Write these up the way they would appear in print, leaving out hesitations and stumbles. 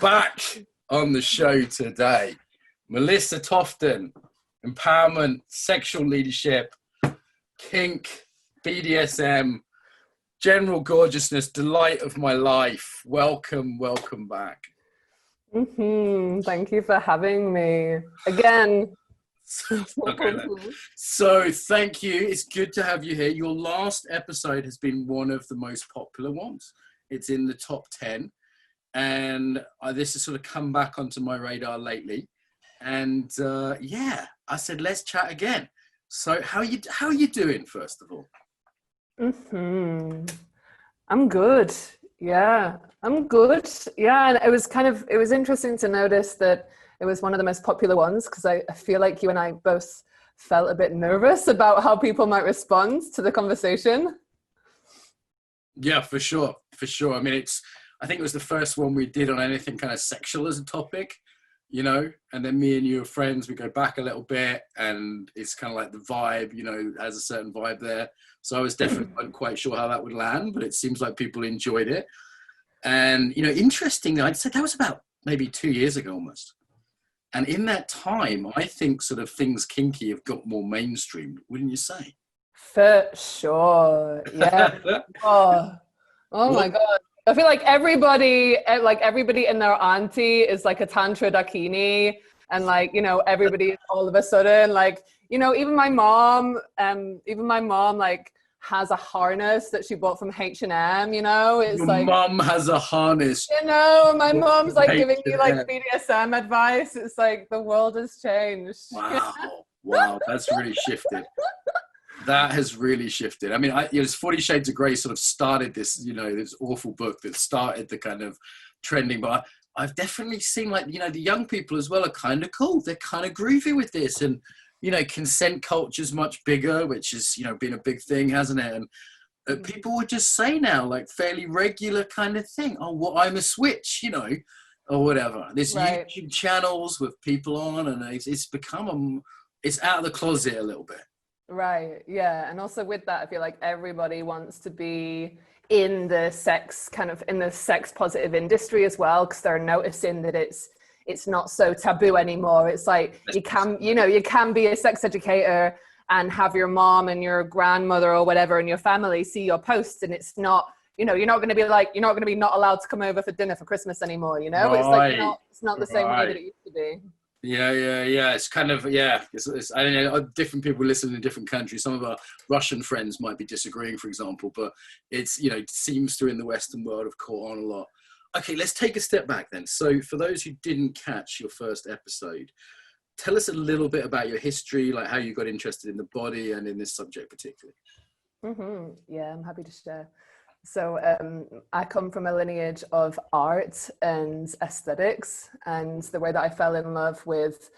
Back on the show today, Melissa Tofton, empowerment, sexual leadership, kink, BDSM, general gorgeousness, delight of my life. Welcome back. Thank you for having me again. Okay, so thank you. It's good to have you here. Your last episode has been one of the most popular ones. It's in the top 10. And this has sort of come back onto my radar lately. And I said, let's chat again. So how are you doing, first of all? I'm good. Yeah, I'm good. Yeah, and it was interesting to notice that it was one of the most popular ones, because I feel like you and I both felt a bit nervous about how people might respond to the conversation. Yeah, for sure. I mean, I think it was the first one we did on anything kind of sexual as a topic, you know, and then me and you are friends, we go back a little bit, and it's kind of like the vibe, you know, has a certain vibe there. So I was definitely not quite sure how that would land, but it seems like people enjoyed it. And, you know, interestingly, I'd say that was about maybe 2 years ago almost. And in that time, I think sort of things kinky have got more mainstream, wouldn't you say? For sure. Yeah. Oh my God. I feel like everybody and their auntie is like a tantra dakini, and like, you know, everybody all of a sudden, like, you know, even my mom like has a harness that she bought from H&M, you know. It's Your like mum has a harness. You know, my mom's like H&M. giving me like BDSM advice. It's like the world has changed. Wow, that's really shifted. That has really shifted. I mean, it was 40 Shades of Grey sort of started this, you know, this awful book that started the kind of trending. But I've definitely seen, like, you know, the young people as well are kind of cool. They're kind of groovy with this. And, you know, consent culture is much bigger, which has, you know, been a big thing, hasn't it? And people would just say now, like, fairly regular kind of thing. Oh, well, I'm a switch, you know, or whatever. There's YouTube channels with people on, and it's become, it's out of the closet a little bit. Right. Yeah. And also with that, I feel like everybody wants to be in the sex positive industry as well, because they're noticing that it's not so taboo anymore. It's like you can be a sex educator and have your mom and your grandmother or whatever in your family see your posts, and it's not, you know, you're not going to be not allowed to come over for dinner for Christmas anymore, you know. Right. It's like it's not the same way that it used to be. Yeah. It's kind of, it's I don't know, different people listen in different countries. Some of our Russian friends might be disagreeing, for example, but it's, you know, it seems to in the Western world have caught on a lot. Okay, let's take a step back then. So for those who didn't catch your first episode, tell us a little bit about your history, like how you got interested in the body and in this subject particularly. Yeah, I'm happy to share. So I come from a lineage of art and aesthetics, and the way that I fell in love with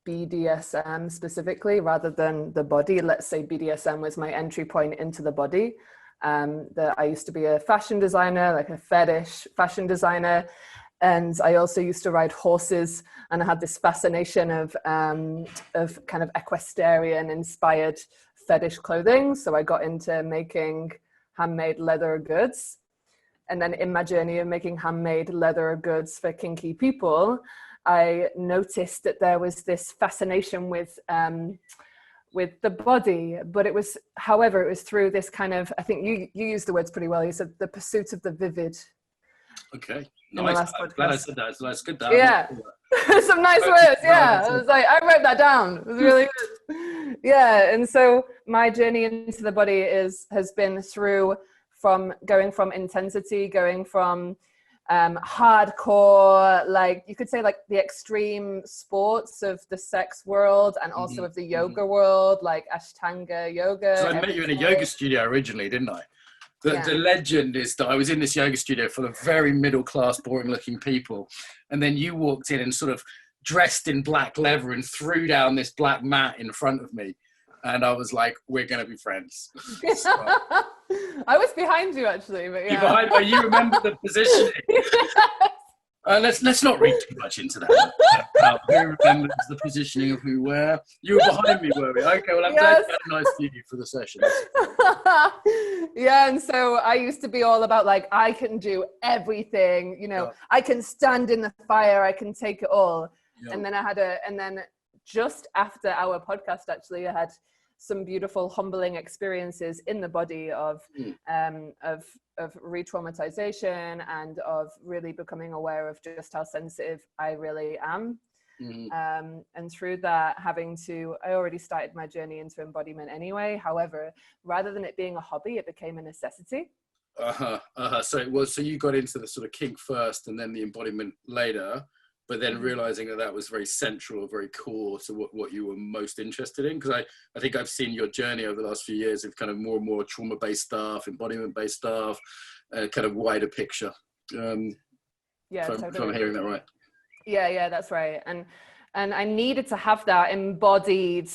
BDSM specifically, rather than the body. Let's say BDSM was my entry point into the body. That I used to be a fashion designer, like a fetish fashion designer, and I also used to ride horses, and I had this fascination of kind of equestrian inspired fetish clothing. So I got into making handmade leather goods. And then in my journey of making handmade leather goods for kinky people, I noticed that there was this fascination with the body, but it was through this kind of, I think you used the words pretty well. You said the pursuit of the vivid. Okay. Nice. I'm glad I said that. So that's good. Yeah. Some nice words. Yeah. I was like, I wrote that down. It was really good. Yeah. And so my journey into the body has been going from intensity, going from hardcore, like you could say like the extreme sports of the sex world, and also of the yoga world, like Ashtanga yoga. So I met you in a yoga studio originally, didn't I? The legend is that I was in this yoga studio full of very middle-class, boring-looking people, and then you walked in and sort of dressed in black leather and threw down this black mat in front of me, and I was like, "We're gonna be friends." So, I was behind you actually, but yeah. You remember the positioning. Let's not read too much into that. Who remembers the positioning of who where? You were behind me, were we? Okay, well, I'm glad you had a nice view for the session. Yeah, and so I used to be all about like, I can do everything, you know, I can stand in the fire, I can take it all. And then and then just after our podcast, actually, I had some beautiful, humbling experiences in the body of re-traumatization and of really becoming aware of just how sensitive I really am. And through that, I already started my journey into embodiment anyway. However, rather than it being a hobby, it became a necessity. So you got into the sort of kink first and then the embodiment later, but then realizing that was very central, very core to what you were most interested in. Because I think I've seen your journey over the last few years of kind of more and more trauma-based stuff, embodiment-based stuff, kind of wider picture. Totally. If I'm hearing that right. Yeah, that's right. And I needed to have that embodied,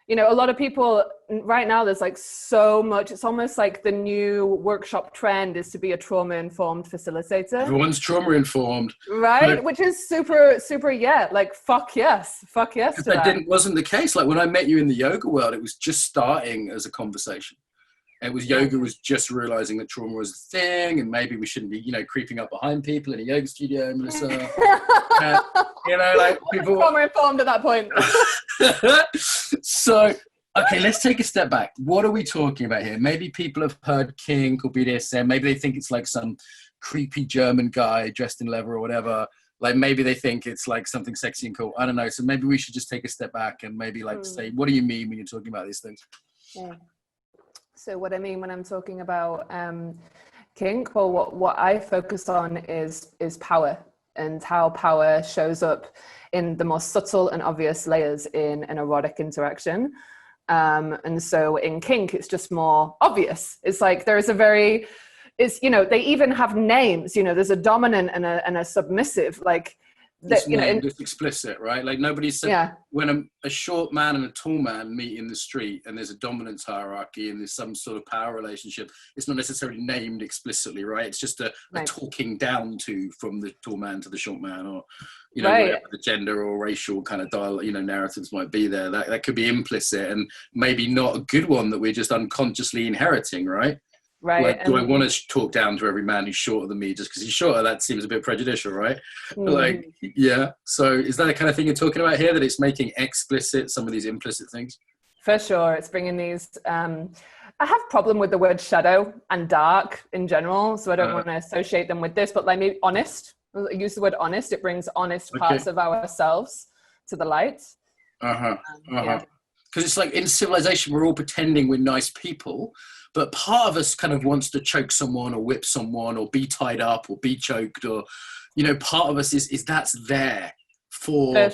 you know, a lot of people right now, there's like so much, it's almost like the new workshop trend is to be a trauma-informed facilitator. Everyone's trauma-informed. Right? Which is super, super, like, fuck yes to that. Wasn't the case. Like when I met you in the yoga world, it was just starting as a conversation. Yoga was just realizing that trauma was a thing, and maybe we shouldn't be, you know, creeping up behind people in a yoga studio, Melissa. You know, like people trauma informed at that point. So, okay, let's take a step back. What are we talking about here? Maybe people have heard kink or BDSM. Maybe they think it's like some creepy German guy dressed in leather or whatever. Like maybe they think it's like something sexy and cool. I don't know. So maybe we should just take a step back and maybe like say, what do you mean when you're talking about these things? Yeah. So what I mean when I'm talking about kink, well, what I focus on is power and how power shows up in the most subtle and obvious layers in an erotic interaction. And so in kink, it's just more obvious. It's like you know, they even have names, you know, there's a dominant and a submissive, like, you know, it's explicit, right? Like nobody said when a short man and a tall man meet in the street and there's a dominance hierarchy and there's some sort of power relationship, it's not necessarily named explicitly, right? It's just a talking down to from the tall man to the short man, or, you know, whatever the gender or racial kind of narratives might be there. That could be implicit and maybe not a good one that we're just unconsciously inheriting, right? Right. Like, do I want to talk down to every man who's shorter than me just because he's shorter? That seems a bit prejudicial, right? Like, yeah. So is that the kind of thing you're talking about here, that it's making explicit some of these implicit things? For sure. It's bringing these... I have a problem with the word shadow and dark in general, so I don't want to associate them with this, but like maybe honest. I use the word honest. It brings honest parts of ourselves to the light. Because it's like in civilization, we're all pretending we're nice people, but part of us kind of wants to choke someone or whip someone or be tied up or be choked, or, you know, part of us is that's there for,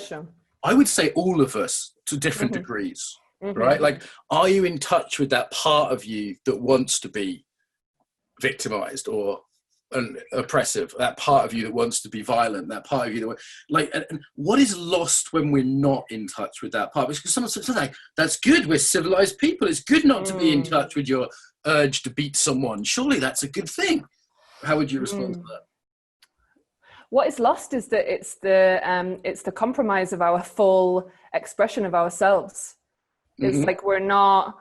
I would say, all of us to different degrees, right? Like, are you in touch with that part of you that wants to be victimized or oppressive, that part of you that wants to be violent, that part of you that like, and what is lost when we're not in touch with that part? Because someone says like, that's good, we're civilized people, it's good not to be in touch with your urge to beat someone, surely that's a good thing. How would you respond to that? What is lost is that it's the compromise of our full expression of ourselves. It's like we're not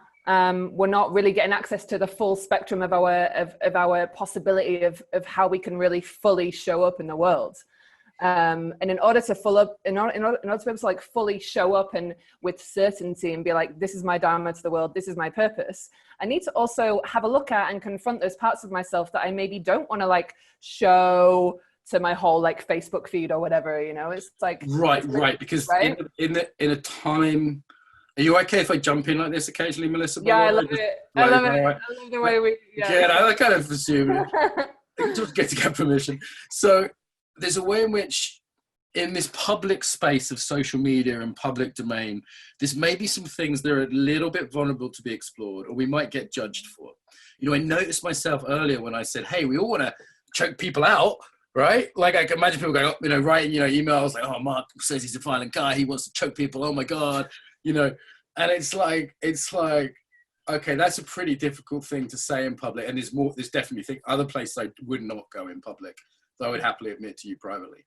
really getting access to the full spectrum of our possibility of how we can really fully show up in the world. And in order to be able to like fully show up and with certainty and be like, this is my dharma to the world, this is my purpose, I need to also have a look at and confront those parts of myself that I maybe don't want to like show to my whole like Facebook feed or whatever, you know. It's like right because in a time. Are you okay if I jump in like this occasionally, Melissa? Yeah, I love it. I love it. I love the way we... Yeah, I kind of assume it. Just get to get permission. So there's a way in which, in this public space of social media and public domain, there's maybe some things that are a little bit vulnerable to be explored, or we might get judged for. You know, I noticed myself earlier when I said, hey, we all want to choke people out, right? Like, I can imagine people going, you know, writing, you know, emails like, oh, Mark says he's a violent guy, he wants to choke people, oh my God. You know, and it's like, okay, that's a pretty difficult thing to say in public. And there's definitely other places I would not go in public, though I would happily admit to you privately.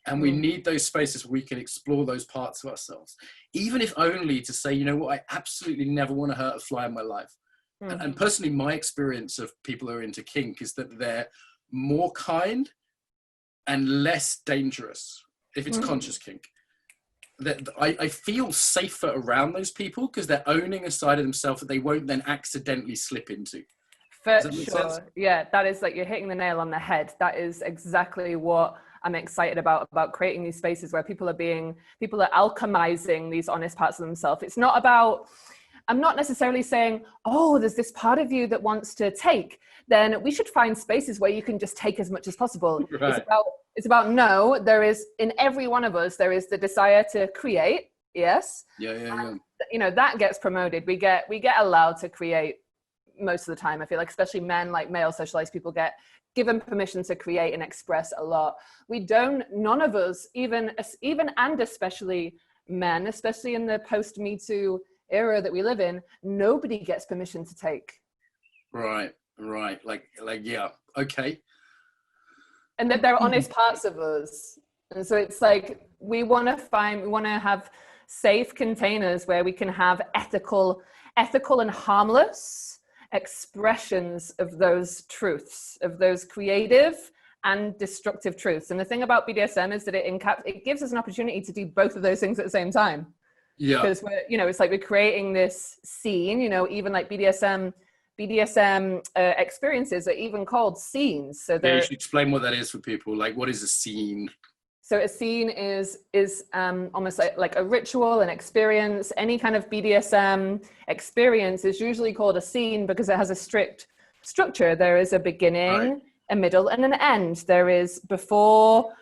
And we need those spaces where we can explore those parts of ourselves, even if only to say, you know what, I absolutely never want to hurt a fly in my life. And personally, my experience of people who are into kink is that they're more kind and less dangerous if it's conscious kink. That I feel safer around those people because they're owning a side of themselves that they won't then accidentally slip into. For sure. Yeah, that is like, you're hitting the nail on the head. That is exactly what I'm excited about creating these spaces where people are alchemizing these honest parts of themselves. It's not about, I'm not necessarily saying, oh, there's this part of you that wants to take, then we should find spaces where you can just take as much as possible. Right. It's about no, there is, in every one of us, there is the desire to create. Yes. Yeah. You know, that gets promoted. We get allowed to create most of the time. I feel like, especially men, like male socialized people, get given permission to create and express a lot. None of us, even and especially men, especially in the post Me Too era that we live in, nobody gets permission to take. Right. Like, yeah. Okay. And that they're honest parts of us. And so it's like, we want to have safe containers where we can have ethical and harmless expressions of those truths, of those creative and destructive truths. And the thing about BDSM is that it gives us an opportunity to do both of those things at the same time. Yeah. Because it's like we're creating this scene, even like BDSM experiences are even called scenes. So you should explain what that is for people. Like, what is a scene? So a scene is almost like a ritual, an experience. Any kind of BDSM experience is usually called a scene because it has a strict structure. There is a beginning, a middle, and an end. There is before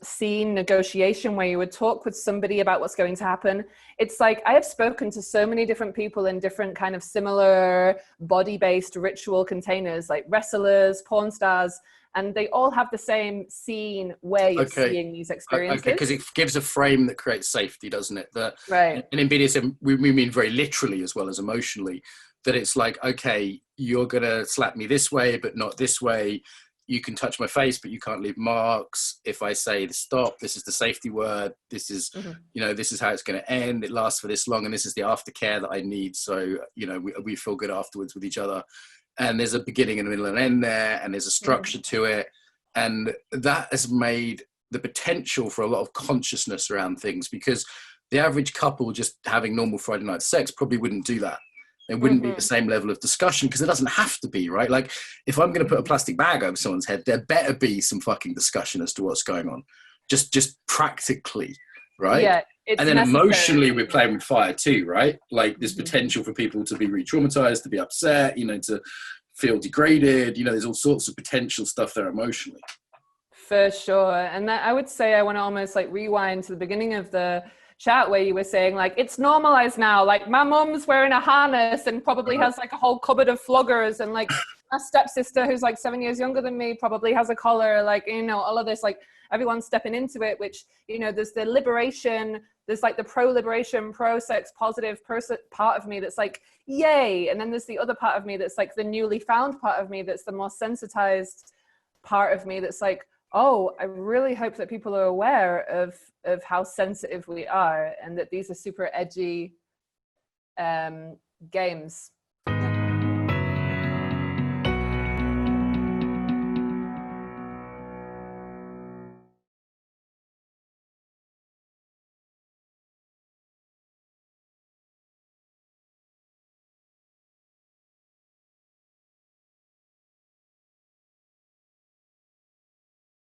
scene negotiation, where you would talk with somebody about what's going to happen. It's like, I have spoken to so many different people in different kind of similar body-based ritual containers, like wrestlers, porn stars, and they all have the same scene way of seeing these experiences. Okay, because it gives a frame that creates safety, doesn't it? Right. And in BDSM, we mean very literally as well as emotionally, that it's like, okay, you're going to slap me this way, but not this way. You can touch my face, but you can't leave marks. If I say stop, this is the safety word. This is, this is how it's going to end. It lasts for this long, and this is the aftercare that I need. So, we feel good afterwards with each other. And there's a beginning and a middle and end there, and there's a structure to it. And that has made the potential for a lot of consciousness around things, because the average couple just having normal Friday night sex probably wouldn't do that. There wouldn't be the same level of discussion, because it doesn't have to be, right? Like, if I'm going to put a plastic bag over someone's head, there better be some fucking discussion as to what's going on. Just practically, right? Yeah. And then emotionally, we're playing with fire too, right? Like, there's potential for people to be re-traumatized, to be upset, to feel degraded. There's all sorts of potential stuff there emotionally. For sure. And that, I would say, I want to almost like rewind to the beginning of the chat where you were saying, like, it's normalized now. Like, my mum's wearing a harness and probably has like a whole cupboard of floggers, and like my stepsister, who's like 7 years younger than me, probably has a collar. Like, all of this, like, everyone's stepping into it, which, there's the liberation, there's like the pro-liberation, pro-sex positive part of me that's like, yay. And then there's the other part of me that's like the newly found part of me that's the more sensitized part of me that's like, oh, I really hope that people are aware of how sensitive we are, and that these are super edgy games.